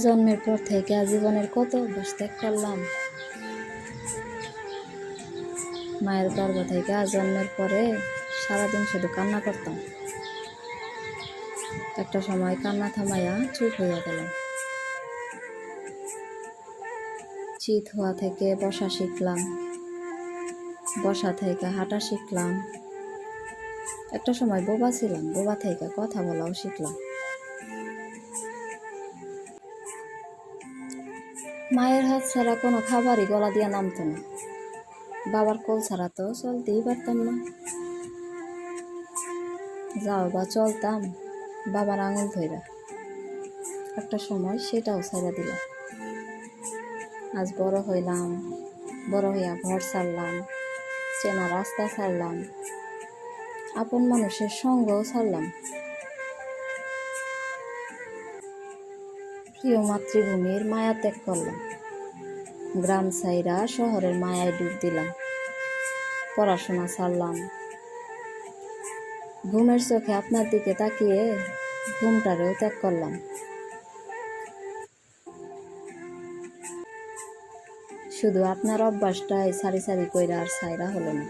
জন্মের পর থেকে জীবনের কত অভ্যাস ত্যাগ করলাম। মায়ের গর্ভ থেকে জন্মের পরে সারাদিন শুধু কান্না করতাম। একটা সময় কান্না থামাইয়া চুপ হইয়া গেলাম। চিত হওয়া থেকে বসা শিখলাম, বসা থেকে হাঁটা শিখলাম। একটা সময় বোবা ছিলাম, বোবা থেকে কথা বলাও শিখলাম। মায়ের হাত ছাড়া কোনো খাবারই গলা দিয়া নামতো না। বাবার কোল ছাড়া তো চলতেই পারতাম না। যাও বা চলতাম বাবার আঙুল ধইরা, একটা সময় সেটাও ছেড়ে দিলাম। আজ বড় হইলাম, বড় হইয়া ঘর ছাড়লাম, চেনা রাস্তা ছাড়লাম, আপন মানুষের সঙ্গও ছাড়লাম। প্রিয় মাতৃভূমির মায়া ত্যাগ করলাম, গ্রাম ছাইরা শহরের মায়ায় ডুব দিলাম। পড়াশোনা ছাড়লাম, ঘুমের চোখে আপনার দিকে তাকিয়ে ঘুমটারেও ত্যাগ করলাম। শুধু আপনার অভ্যাসটাই সারি সারি কইরা আর ছাইরা হলো না।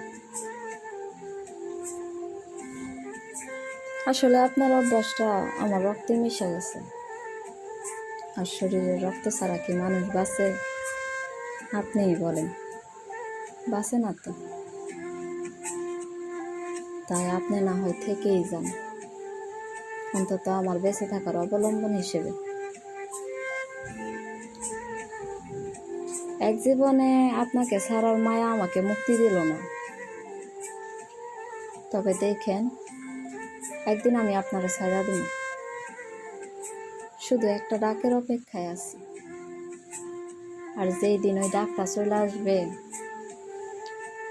আসলে আপনার অভ্যাসটা আমার রক্তে মিশে গেছে। আর শরীরের রক্ত ছাড়া কি মানুষ বাঁচে? আপনিই বলেন, বাঁচে না তো। তাই আপনি না হয় থেকেই যান, অন্তত আমার বেঁচে থাকার অবলম্বন হিসেবে। এক জীবনে আপনাকে ছাড়ার মায়া আমাকে মুক্তি দিল না, তবে দেখেন একদিন আমি আপনারে ছাড়া দিব। শুধু একটা ডাকের অপেক্ষায় আছি। আর যেই দিন ওই ডাকটা চলে আসবে,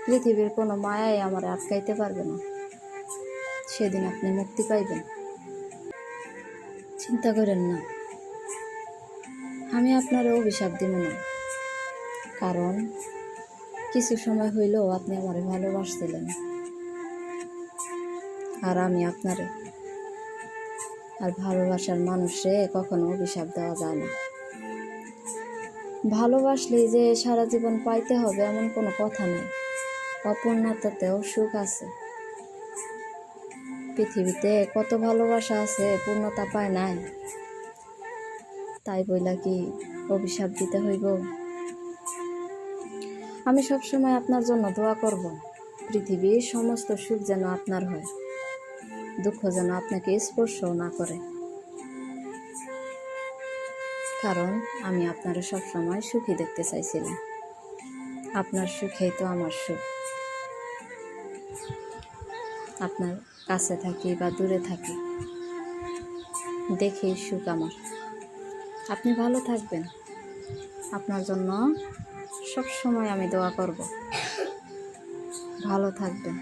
পৃথিবীর কোনো মায়াই আমার আটকাইতে পারবে না। সেদিন আপনি মুক্তি পাইবেন। চিন্তা করেন না, আমি আপনার অভিশাপ দিব না। কারণ কিছু সময় হইলেও আপনি আমারে ভালোবাসছিলেন, আর আমি আপনারে। আর ভালোবাসার মানুষে কখনো অভিশাপ দেওয়া যায় না। ভালোবাসলেই যে সারা জীবন পাইতে হবে এমন কোনো কথা নেই। অপূর্ণতাতেও সুখ আছে। পৃথিবীতে কত ভালোবাসা আছে, পূর্ণতা পায় নাই। তাই বইলা কি অভিশাপ দিতে হইব? আমি সবসময় আপনার জন্য দোয়া করব, পৃথিবীর সমস্ত সুখ যেন আপনার হয়, দুঃখ যেন আপনাকে স্পর্শও না করে। কারণ আমি আপনারে সবসময় সুখী দেখতে চাইছিলাম। আপনার সুখেই তো আমার সুখ। আপনার কাছে থাকি বা দূরে থাকি, দেখেই সুখ আমার। আপনি ভালো থাকবেন, আপনার জন্য সব সময় আমি দোয়া করব। ভালো থাকবেন।